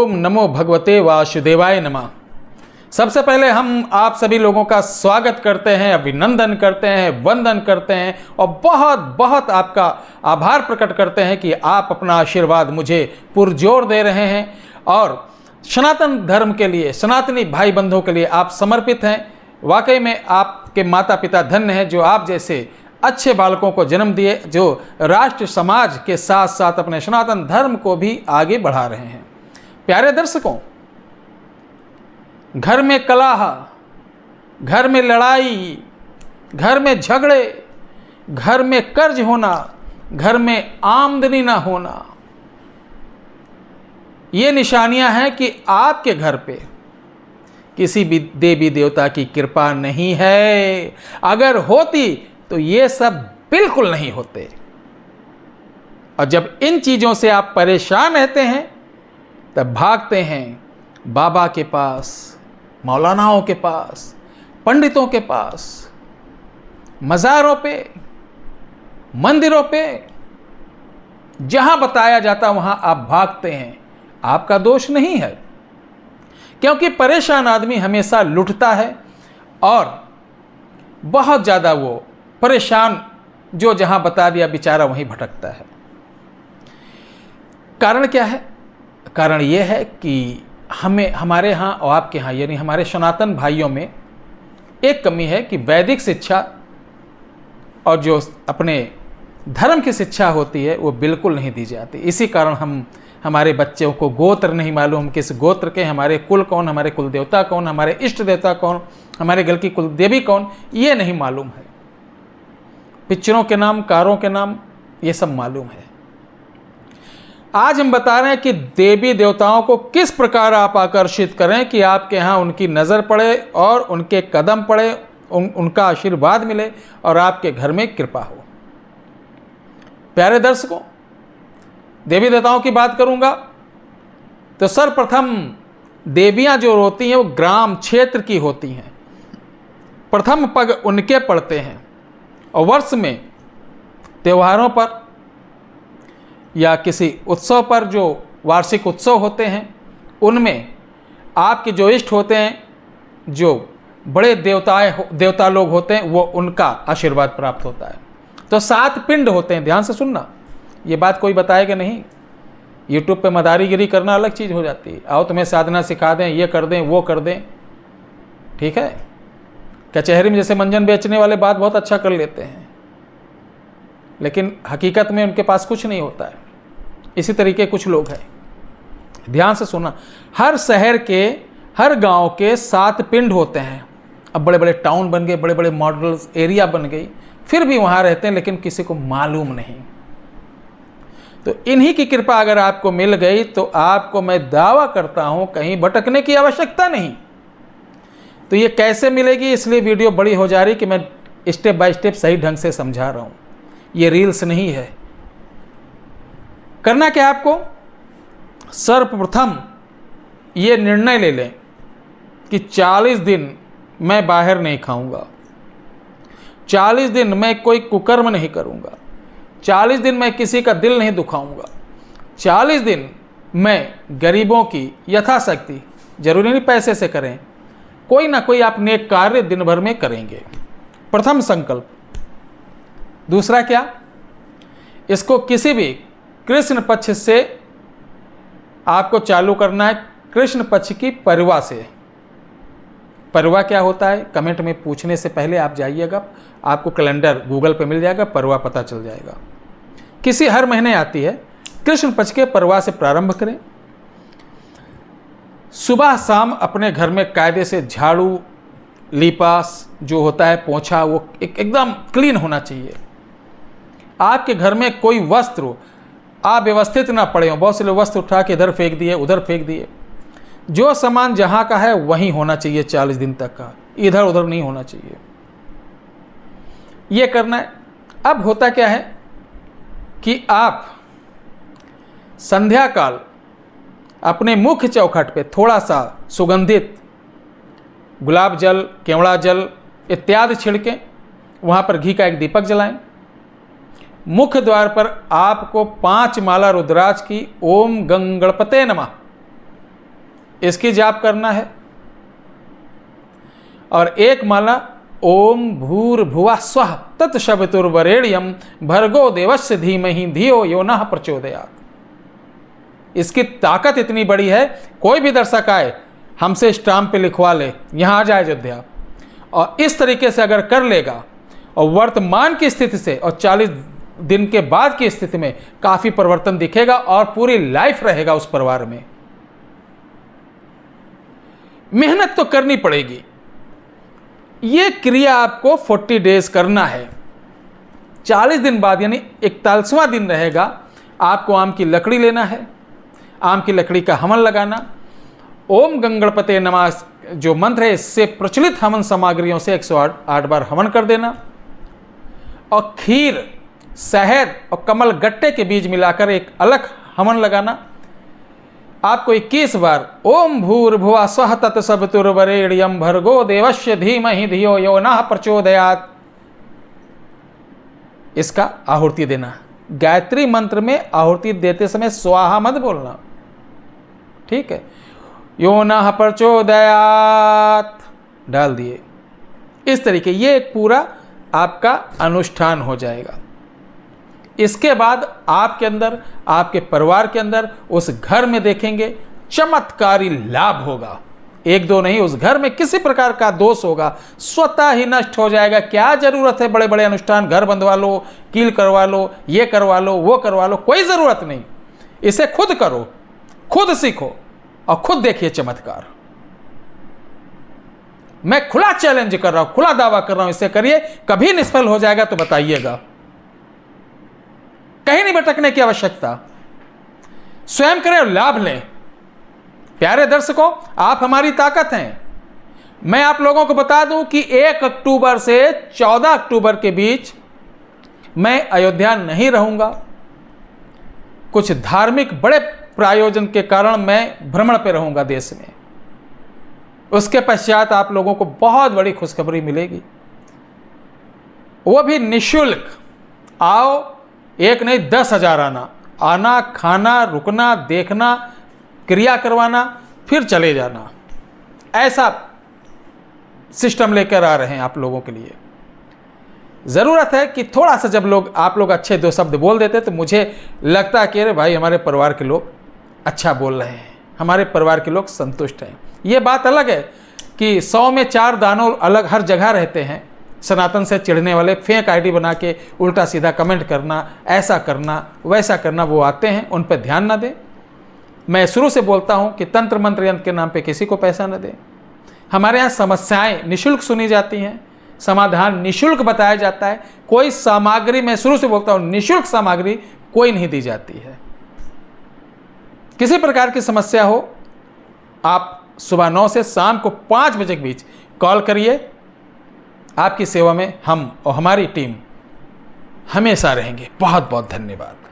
ओम नमो भगवते वासुदेवाय नमः। सबसे पहले हम आप सभी लोगों का स्वागत करते हैं, अभिनंदन करते हैं, वंदन करते हैं और बहुत बहुत आपका आभार प्रकट करते हैं कि आप अपना आशीर्वाद मुझे पुरजोर दे रहे हैं और सनातन धर्म के लिए, सनातनी भाई बंधुओं के लिए आप समर्पित हैं। वाकई में आपके माता पिता धन्य हैं जो आप जैसे अच्छे बालकों को जन्म दिए, जो राष्ट्र समाज के साथ साथ अपने सनातन धर्म को भी आगे बढ़ा रहे हैं। प्यारे दर्शकों, घर में कलह, घर में लड़ाई, घर में झगड़े, घर में कर्ज होना, घर में आमदनी ना होना, ये निशानियां हैं कि आपके घर पे किसी भी देवी देवता की कृपा नहीं है। अगर होती तो ये सब बिल्कुल नहीं होते। और जब इन चीजों से आप परेशान रहते हैं तब भागते हैं बाबा के पास, मौलानाओं के पास, पंडितों के पास, मज़ारों पे, मंदिरों पे, जहां बताया जाता वहां आप भागते हैं। आपका दोष नहीं है, क्योंकि परेशान आदमी हमेशा लुटता है और बहुत ज़्यादा वो परेशान जो जहां बता दिया बेचारा वहीं भटकता है। कारण क्या है? कारण ये है कि हमारे यहाँ और आपके यहाँ, यानी हमारे सनातन भाइयों में एक कमी है कि वैदिक शिक्षा और जो अपने धर्म की शिक्षा होती है वो बिल्कुल नहीं दी जाती। इसी कारण हमारे बच्चों को गोत्र नहीं मालूम, किस गोत्र के, हमारे कुल कौन, हमारे कुल देवता कौन, हमारे इष्ट देवता कौन, हमारे घर की कुल देवी कौन, ये नहीं मालूम है। पिक्चरों के नाम, कारों के नाम, ये सब मालूम है। आज हम बता रहे हैं कि देवी देवताओं को किस प्रकार आप आकर्षित करें कि आपके यहाँ उनकी नज़र पड़े और उनके कदम पड़े, उनका आशीर्वाद मिले और आपके घर में कृपा हो। प्यारे दर्शकों, देवी देवताओं की बात करूंगा तो सर्वप्रथम देवियां जो होती हैं वो ग्राम क्षेत्र की होती हैं। प्रथम पग उनके पड़ते हैं और वर्ष में त्योहारों पर या किसी उत्सव पर, जो वार्षिक उत्सव होते हैं, उनमें आपके जो इष्ट होते हैं, जो बड़े देवता लोग होते हैं, वो उनका आशीर्वाद प्राप्त होता है। तो 7 पिंड होते हैं। ध्यान से सुनना, ये बात कोई बताएगा नहीं। यूट्यूब पे मदारीगिरी करना अलग चीज़ हो जाती है। आओ तुम्हें साधना सिखा दें, ये कर दें, वो कर दें, ठीक है। कचहरी में जैसे मंजन बेचने वाले बात बहुत अच्छा कर लेते हैं, लेकिन हकीकत में उनके पास कुछ नहीं होता है। इसी तरीके कुछ लोग हैं। ध्यान से सुना, हर शहर के, हर गांव के 7 पिंड होते हैं। अब बड़े बड़े टाउन बन गए, बड़े बड़े मॉडल एरिया बन गई, फिर भी वहाँ रहते हैं, लेकिन किसी को मालूम नहीं। तो इन्हीं की कृपा अगर आपको मिल गई तो आपको मैं दावा करता हूँ कहीं भटकने की आवश्यकता नहीं। तो ये कैसे मिलेगी, इसलिए वीडियो बड़ी हो जा रही कि मैं स्टेप बाय स्टेप सही ढंग से समझा रहा हूँ। ये रील्स नहीं है। करना क्या है आपको? सर्वप्रथम ये निर्णय ले लें कि 40 दिन मैं बाहर नहीं खाऊंगा, 40 दिन मैं कोई कुकर्म नहीं करूंगा, 40 दिन मैं किसी का दिल नहीं दुखाऊंगा, 40 दिन मैं गरीबों की यथाशक्ति, जरूरी नहीं पैसे से करें, कोई ना कोई आप नेक कार्य दिन भर में करेंगे। प्रथम संकल्प। दूसरा क्या? इसको किसी भी कृष्ण पक्ष से आपको चालू करना है, कृष्ण पक्ष की परवा से। परवा क्या होता है कमेंट में पूछने से पहले आप जाइएगा, आपको कैलेंडर गूगल पे मिल जाएगा, परवा पता चल जाएगा। किसी हर महीने आती है, कृष्ण पक्ष के परवा से प्रारंभ करें। सुबह शाम अपने घर में कायदे से झाड़ू, लीपास जो होता है, पोंछा, वो एकदम क्लीन होना चाहिए। आपके घर में कोई वस्त्र अव्यवस्थित ना पड़े हो। बहुत से लोग वस्त्र उठा के इधर फेंक दिए, उधर फेंक दिए। जो सामान जहाँ का है वहीं होना चाहिए 40 दिन तक का, इधर उधर नहीं होना चाहिए। ये करना है। अब होता क्या है कि आप संध्या काल अपने मुख्य चौखट पे थोड़ा सा सुगंधित गुलाब जल, केवड़ा जल इत्यादि छिड़कें, वहाँ पर घी का एक दीपक जलाएं। मुख्य द्वार पर आपको 5 माला रुद्राक्ष की ओम गंगणपते नमः इसकी जाप करना है। और एक माला ओम भूर्भुवः स्वः तत्सवितुर्वरेण्यं भर्गो देवस्य धीमहि धियो यो नः प्रचोदयात्। इसकी ताकत इतनी बड़ी है, कोई भी दर्शक आए हमसे स्टाम्प पे लिखवा ले, यहाँ आ जाए अयोध्या, और इस तरीके से अगर कर लेगा और वर्तमान की स्थिति से और 40 दिन के बाद की स्थिति में काफी परिवर्तन दिखेगा और पूरी लाइफ रहेगा उस परिवार में। मेहनत तो करनी पड़ेगी। ये क्रिया आपको 40 डेज करना है। 40 दिन बाद यानी 41वां दिन रहेगा, आपको आम की लकड़ी लेना है, आम की लकड़ी का हवन लगाना, ओम गंगणपते नमः जो मंत्र है इससे प्रचलित हवन सामग्रियों से 108 बार हवन कर देना, और खीर, शहद और कमल गट्टे के बीज मिलाकर एक अलग हवन लगाना। आपको 21 बार ओम भूर्भुवः स्वः तत्सवितुर्वरेण्यं भर्गो देवस्य धीमहि धियो यो नः प्रचोदयात्, इसका आहुति देना। गायत्री मंत्र में आहुति देते समय स्वाहा मत बोलना, ठीक है। यो नः प्रचोदयात् डाल दिए। इस तरीके ये एक पूरा आपका अनुष्ठान हो जाएगा। इसके बाद आपके अंदर, आपके परिवार के अंदर, उस घर में देखेंगे चमत्कारी लाभ होगा। एक दो नहीं, उस घर में किसी प्रकार का दोष होगा स्वतः ही नष्ट हो जाएगा। क्या जरूरत है बड़े बड़े अनुष्ठान, घर बंधवा लो, कील करवा लो, ये करवा लो, वो करवा लो, कोई जरूरत नहीं। इसे खुद करो, खुद सीखो और खुद देखिए चमत्कार। मैं खुला चैलेंज कर रहा हूं, खुला दावा कर रहा हूं, इसे करिए। कभी निष्फल हो जाएगा तो बताइएगा। कहीं नहीं भटकने की आवश्यकता, स्वयं करें और लाभ लें। प्यारे दर्शकों, आप हमारी ताकत हैं। मैं आप लोगों को बता दूं कि 1 अक्टूबर से 14 अक्टूबर के बीच मैं अयोध्या नहीं रहूंगा। कुछ धार्मिक बड़े प्रायोजन के कारण मैं भ्रमण पे रहूंगा देश में। उसके पश्चात आप लोगों को बहुत बड़ी खुशखबरी मिलेगी, वो भी निःशुल्क। आओ, एक नहीं 10,000 आना, खाना, रुकना, देखना, क्रिया करवाना, फिर चले जाना। ऐसा सिस्टम लेकर आ रहे हैं आप लोगों के लिए। ज़रूरत है कि थोड़ा सा जब आप लोग अच्छे 2 शब्द बोल देते तो मुझे लगता है कि अरे भाई हमारे परिवार के लोग अच्छा बोल रहे हैं, हमारे परिवार के लोग संतुष्ट हैं। ये बात अलग है कि 100 में 4 दानव अलग हर जगह रहते हैं, सनातन से चिढ़ने वाले, फेक आईडी बना के उल्टा सीधा कमेंट करना, ऐसा करना, वैसा करना, वो आते हैं, उन पर ध्यान ना दें। मैं शुरू से बोलता हूं कि तंत्र मंत्र यंत्र के नाम पे किसी को पैसा न दें। हमारे यहाँ समस्याएं निःशुल्क सुनी जाती हैं, समाधान निःशुल्क बताया जाता है। कोई सामग्री, मैं शुरू से बोलता हूं, निःशुल्क सामग्री कोई नहीं दी जाती है। किसी प्रकार की समस्या हो, आप सुबह 9 से शाम को 5 बजे के बीच कॉल करिए। आपकी सेवा में हम और हमारी टीम हमेशा रहेंगे। बहुत बहुत धन्यवाद।